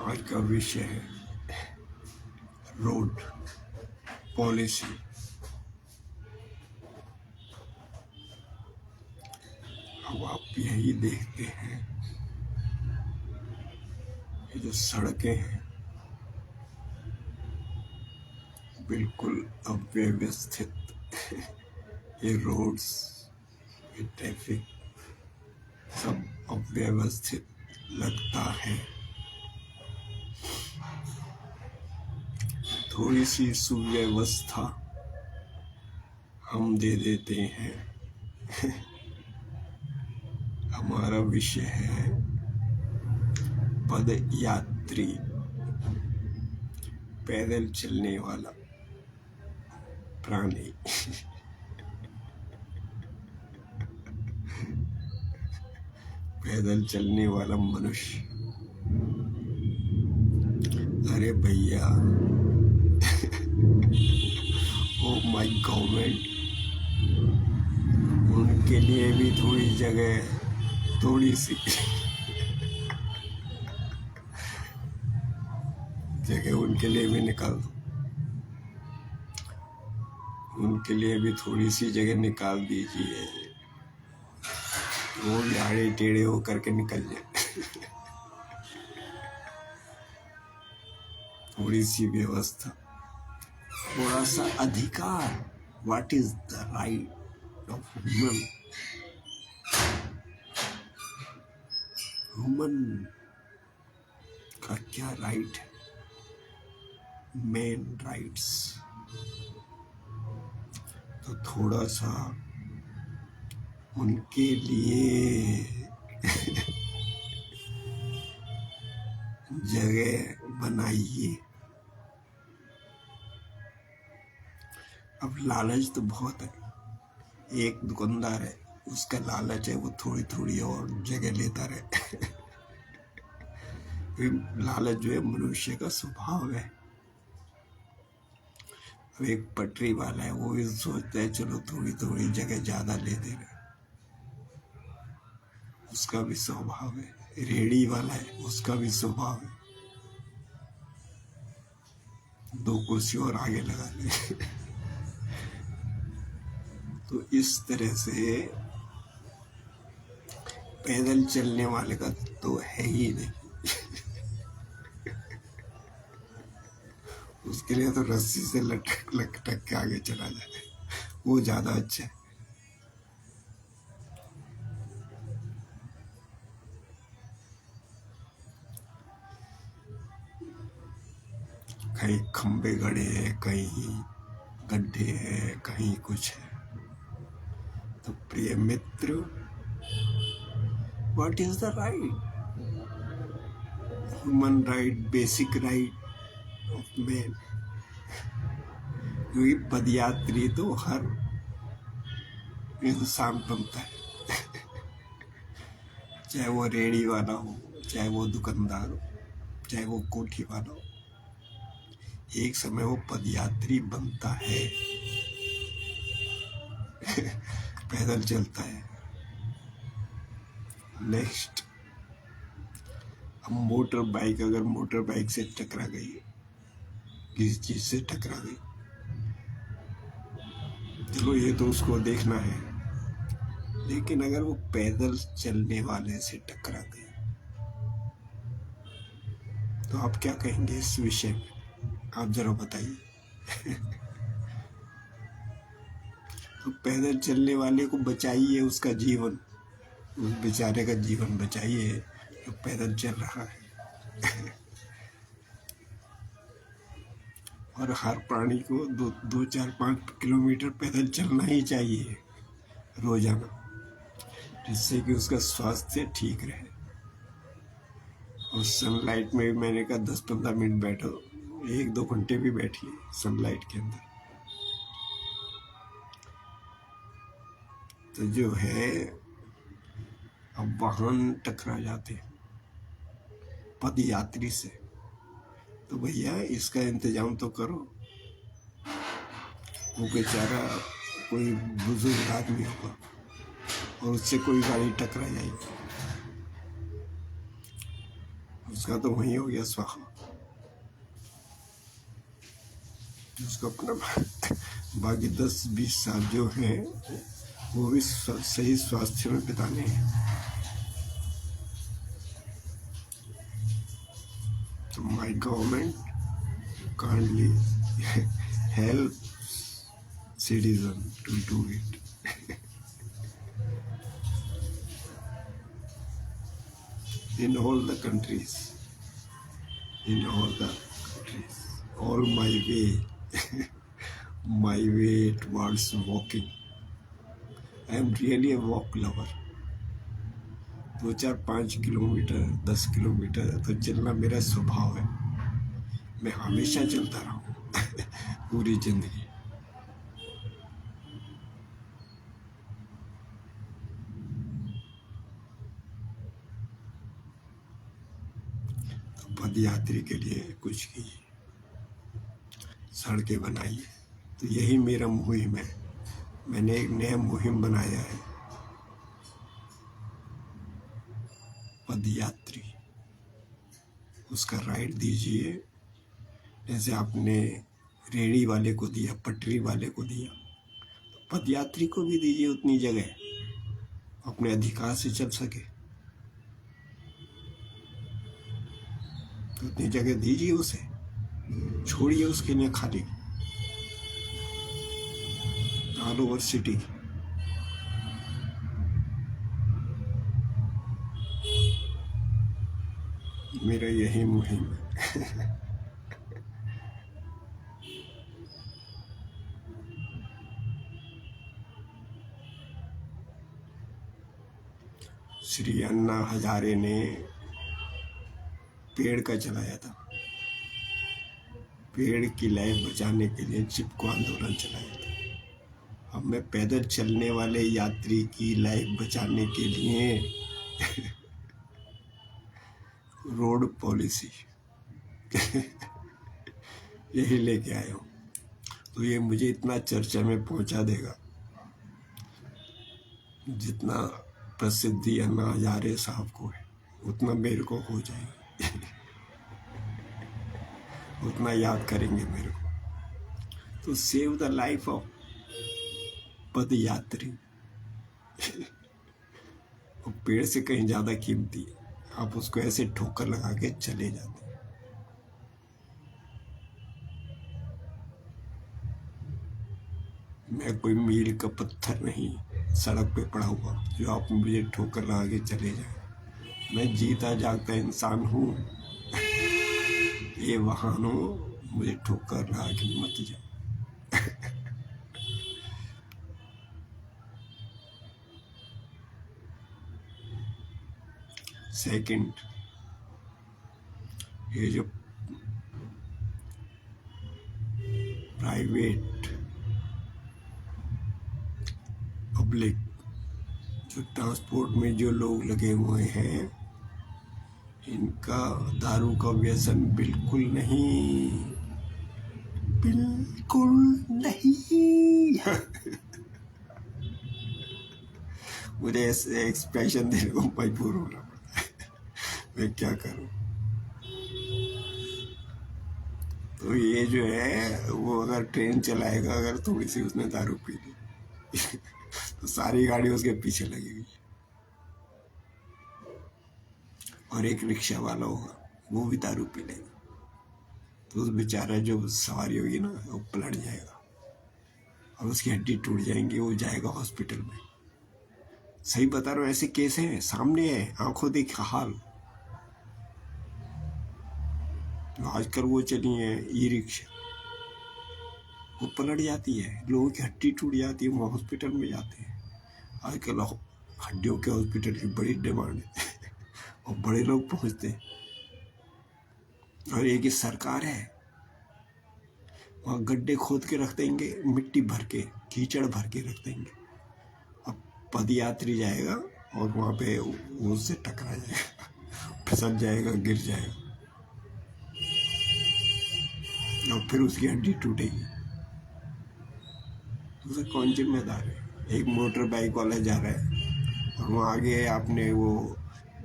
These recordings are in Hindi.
आज का विषय है रोड पॉलिसी। अब आप यही देखते हैं कि जो सड़कें हैं बिल्कुल अव्यवस्थित, ये रोड्स, ये ट्रैफिक सब अव्यवस्थित लगता है। थोड़ी सी सुव्यवस्था हम दे देते हैं। हमारा विषय है पदयात्री, पैदल चलने वाला प्राणी। पैदल चलने वाला मनुष्य। अरे भैया, ओ माय गवर्नमेंट, उनके लिए भी थोड़ी जगह, थोड़ी सी जगह उनके लिए भी निकाल दो। उनके लिए भी थोड़ी सी जगह निकाल दीजिए, वो भी आड़े टेढ़े हो करके निकल जाए। थोड़ी सी व्यवस्था, थोड़ा सा अधिकार। What is the right of human? Human का क्या राइट है? Main rights. तो थोड़ा सा उनके लिए जगह बनाइए। अब लालच तो बहुत है। एक दुकानदार है, उसका लालच है वो थोड़ी थोड़ी और जगह लेता रहे। लालच जो है मनुष्य का स्वभाव है। अब एक पटरी वाला है, वो भी सोचता है चलो थोड़ी थोड़ी जगह ज्यादा ले दे रहे, उसका भी स्वभाव है। रेहड़ी वाला है, उसका भी स्वभाव है, दो कुर्सी और आगे लगा ले। तो इस तरह से पैदल चलने वाले का तो है ही नहीं। उसके लिए तो रस्सी से लटक लटक के आगे चला जाए, वो ज्यादा अच्छा है। कहीं खंबे गड़े हैं, कहीं गड्ढे हैं, कहीं कुछ है। तो प्रिय मित्र, what is the right? Human right, basic right of man. क्योंकि पदयात्री तो हर इंसान बनता है। चाहे वो रेहड़ी वाला हो, चाहे वो दुकानदार हो, चाहे वो कोठी वाला हो, एक समय वो पदयात्री बनता है। पैदल चलता है। नेक्स्ट, अब मोटर बाइक, अगर मोटर बाइक से टकरा गई, किसी चीज से टकरा गई, चलो ये तो उसको देखना है। लेकिन अगर वो पैदल चलने वाले से टकरा गई, तो आप क्या कहेंगे इस विषय में? आप जरा बताइए। तो पैदल चलने वाले को बचाइए, उसका जीवन, उस बेचारे का जीवन बचाइए जो पैदल चल रहा है। और हर प्राणी को 2-4-5 किलोमीटर पैदल चलना ही चाहिए रोजाना, जिससे कि उसका स्वास्थ्य ठीक रहे। और सनलाइट में भी मैंने कहा 10-15 मिनट बैठो, 1-2 घंटे भी बैठिए सनलाइट के अंदर। तो जो है, अब वाहन टकरा जाते हैं पदयात्री से, तो भैया इसका इंतजाम तो करो। वो बेचारा कोई बुजुर्ग आदमी होगा और उससे कोई गाड़ी टकरा जाएगी, उसका तो वही हो गया स्वाहा। उसको अपना बाकी 10-20 साल जो हैं वो भी सही स्वास्थ्य में बिताने हैं। तो my government kindly help citizen to do it. In all the countries, all my way towards walking. I am really a walk lover. 2-4-5 kilometre 10 kilometre तो चलना मेरा स्वभाव है। मैं हमेशा चलता रहा हूँ पूरी जिंदगी। पद यात्री के लिए कुछ कीजिए, सड़कें बनाइए। तो यही मेरा मुहिम है। मैंने एक नया मुहिम बनाया है, पद यात्री। उसका राइट दीजिए, जैसे आपने रेहड़ी वाले को दिया, पटरी वाले को दिया, तो पद यात्री को भी दीजिए उतनी जगह, अपने अधिकार से चल सके। तो उतनी जगह दीजिए उसे, छोड़िए उसके लिए खाली ऑल ओवर सिटी। मेरा यही मुहिम है। श्री अन्ना हजारे ने पेड़ का चलाया था, पेड़ की लाइफ बचाने के लिए चिपको आंदोलन चलाया था। अब मैं पैदल चलने वाले यात्री की लाइफ बचाने के लिए रोड पॉलिसी यही लेके आया हूँ। तो ये मुझे इतना चर्चा में पहुंचा देगा जितना प्रसिद्धि अन्ना हजारे साहब को है, उतना मेरे को हो जाएगी। उतना याद करेंगे मेरे को। तो सेव द लाइफ ऑफ पद यात्री। वो पेड़ से कहीं ज्यादा कीमती है। आप उसको ऐसे ठोकर लगा के चले जाते हैं। मैं कोई मील का पत्थर नहीं सड़क पे पड़ा हुआ जो आप मुझे ठोकर लगा के चले जाए। मैं जीता जागता इंसान हूँ। ये वाहनों मुझे ठोकर लगा के मत जाओ। सेकंड, ये जो प्राइवेट पब्लिक जो ट्रांसपोर्ट में जो लोग लगे हुए हैं, इनका दारू का व्यसन बिल्कुल नहीं, बिल्कुल नहीं। मुझे ऐसे एक्सप्रेशन देने को मजबूर होना पड़ता है, मैं क्या करूं। तो ये जो है वो अगर ट्रेन चलाएगा, अगर थोड़ी सी उसने दारू पी ली तो सारी गाड़ी उसके पीछे लगेगी। और एक रिक्शा वाला होगा, वो भी दारू पी लेगा, तो उस बेचारा जो सवारी होगी ना, वो पलट जाएगा और उसकी हड्डी टूट जाएंगी, वो जाएगा हॉस्पिटल में। सही बता रहा हूँ, ऐसे केस हैं, सामने है, आंखों देख हाल। आजकल वो चली है ई रिक्शा, वो पलट जाती है, लोगों की हड्डी टूट जाती है, वो हॉस्पिटल में जाते हैं। आजकल हड्डियों के हॉस्पिटल की बड़ी डिमांड है और बड़े लोग पहुंचते हैं। और एक ही सरकार है, वहाँ गड्ढे खोद के रख देंगे, मिट्टी भर के, कीचड़ भर के रख देंगे। अब पदयात्री जाएगा और वहाँ पे उससे टकरा जाएगा, फिसल जाएगा, गिर जाएगा और फिर उसकी हड्डी टूटेगी। उसे कौन जिम्मेदार है? एक मोटर बाइक वाला जा रहा है और वहाँ आगे आपने वो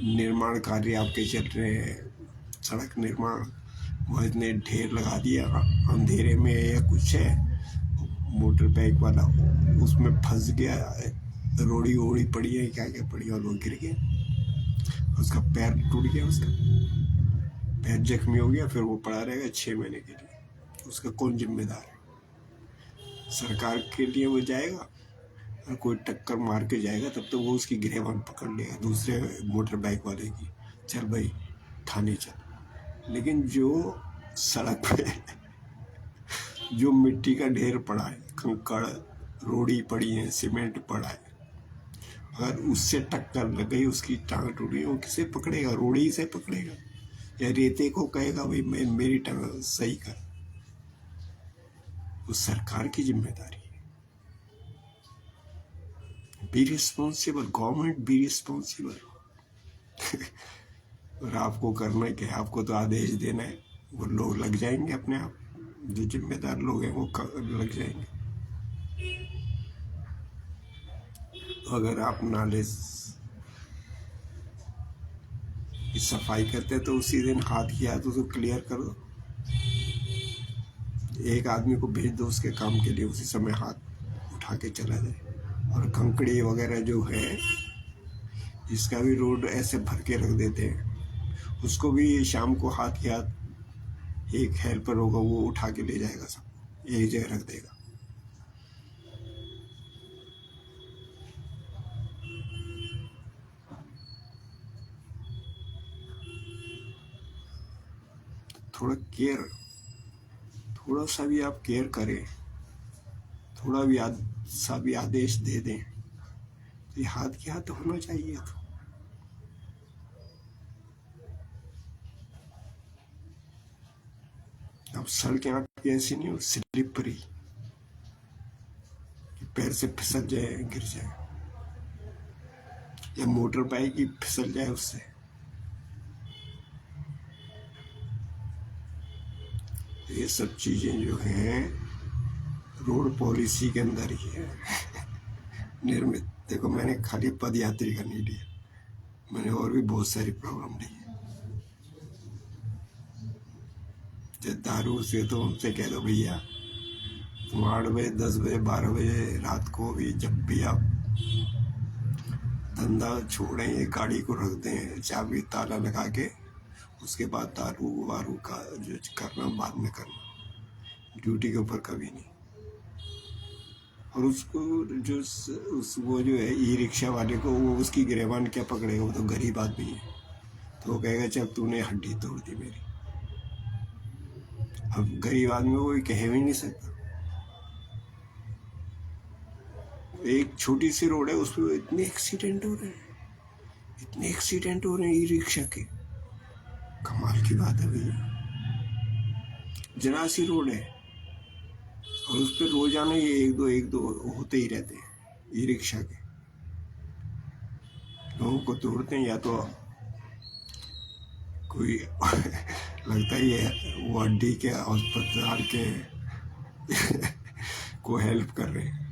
निर्माण कार्य आपके चल रहे हैं, सड़क निर्माण, वो इतने ढेर लगा दिया अंधेरे में या कुछ है, मोटर बाइक वाला उसमें फंस गया, रोड़ी ओड़ी पड़ी है क्या क्या पड़ी और वो गिर गया, उसका पैर टूट गया, उसका पैर जख्मी हो गया, फिर वो पड़ा रहेगा 6 महीने के लिए। उसका कौन जिम्मेदार है? सरकार के लिए वो जाएगा, और कोई टक्कर मार के जाएगा तब तो वो उसकी गिरेबान पकड़ लेगा दूसरे मोटर बाइक वाले की, चल भाई थाने चल। लेकिन जो सड़क पे जो मिट्टी का ढेर पड़ा है, कंकड़ रोड़ी पड़ी है, सीमेंट पड़ा है, अगर उससे टक्कर लग गई, उसकी टांग टूट गई, वो किसे पकड़ेगा? रोड़ी से पकड़ेगा या रेते को कहेगा भाई मैं मेरी टांग सही कर? वो सरकार की जिम्मेदारी है। Be responsible, government be responsible. और आपको करना क्या है? आपको तो आदेश देना है, वो लोग लग जाएंगे अपने आप, जो जिम्मेदार लोग हैं वो लग जाएंगे। अगर आप नाले की सफाई करते हैं तो उसी दिन हाथ की हाथ उसको क्लियर कर दो, एक आदमी को भेज दो उसके काम के लिए, उसी समय हाथ उठा के चला जाए। और कंकड़ी वगैरह जो है, इसका भी रोड ऐसे भर के रख देते हैं, उसको भी शाम को हाथ के हाथ एक हेल्पर होगा, वो उठा के ले जाएगा, सब एक जगह रख देगा। थोड़ा केयर, थोड़ा सा भी आप केयर करें, थोड़ा भी सा भी आदेश दे दें, तो ये हाथ के हाथ होना चाहिए। तो अब सड़कें आपकी ऐसी नहीं हो स्लिपरी कि पैर से फिसल जाए, गिर जाए, या मोटर बाइक ही फिसल जाए उससे। ये सब चीजें जो हैं रोड पॉलिसी के अंदर ही है निर्मित। देखो मैंने खाली पद यात्री का नहीं लिया, मैंने और भी बहुत सारी प्रॉब्लम ली है। दारू से तो उनसे कह दो भैया तुम 8 बजे 10 बजे 12 बजे रात को भी जब भी आप धंधा छोड़ें, ये गाड़ी को रख दें चाबी ताला लगा के, उसके बाद दारू वारू का जो करना बाद में करना, ड्यूटी के ऊपर कभी नहीं। और उसको जो वो जो है ई रिक्शा वाले को, वो उसकी गिरेबान क्या पकड़ेगा? वो तो गरीब आदमी है, तो वो कहेगा चल तूने हड्डी तोड़ दी मेरी। अब गरीब आदमी को कोई कह भी नहीं सकता। एक छोटी सी रोड है, उस पर इतने एक्सीडेंट हो रहे हैं, इतने एक्सीडेंट हो रहे हैं ई रिक्शा के, कमाल की बात है भैया। जरा सी रोड है और उस पर रोजाना ये एक दो होते ही रहते हैं ई रिक्शा के, लोगों को तोड़ते हैं, या तो कोई लगता ही है वो हड्डी के अस्पताल के को हेल्प कर रहे हैं।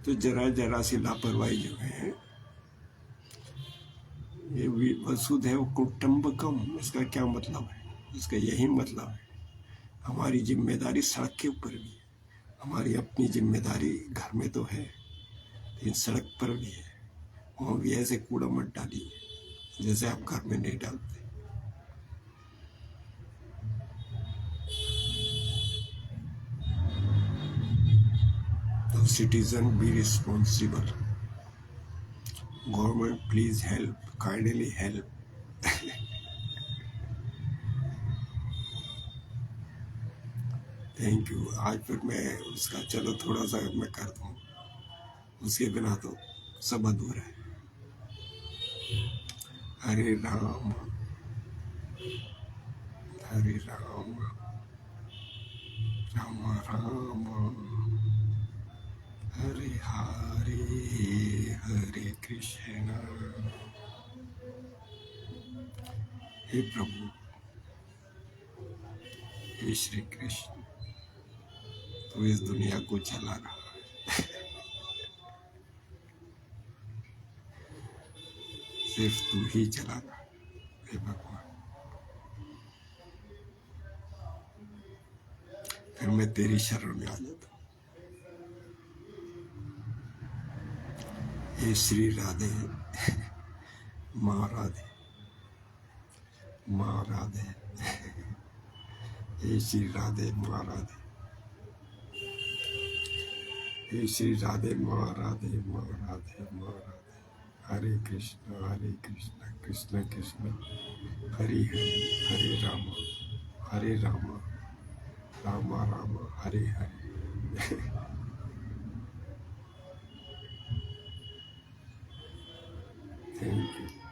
तो जरा जरा सी लापरवाही जो है, ये वसुधैव कुटुंबकम, इसका क्या मतलब है? इसका यही मतलब है हमारी जिम्मेदारी सड़क के ऊपर भी है, हमारी अपनी जिम्मेदारी घर में तो है, लेकिन सड़क पर भी है। वहाँ भी ऐसे कूड़ा मत डालिए जैसे आप घर में नहीं डालते। तो citizen be responsible, government please help, kindly help. Thank you. आज फिर मैं उसका चलो थोड़ा सा मैं कर दूँ, उसके बिना तो सब अधूरा है। हरे राम हरे राम राम राम हरे हरे हरे कृष्ण। हे प्रभु, हे श्री कृष्ण, तो इस दुनिया को चला रहा है सिर्फ तू ही चलाना हे भगवान। फिर मैं तेरी शरण में आ जाता हूँ। हे श्री राधे, माँ राधे, माँ राधे, हे श्री राधे माँ राधे, हे श्री राधे माँ राधे, माँ राधे, माँ राधे। हरे कृष्ण कृष्ण कृष्ण हरे हरे, हरे राम राम राम हरे हरे। Thank you.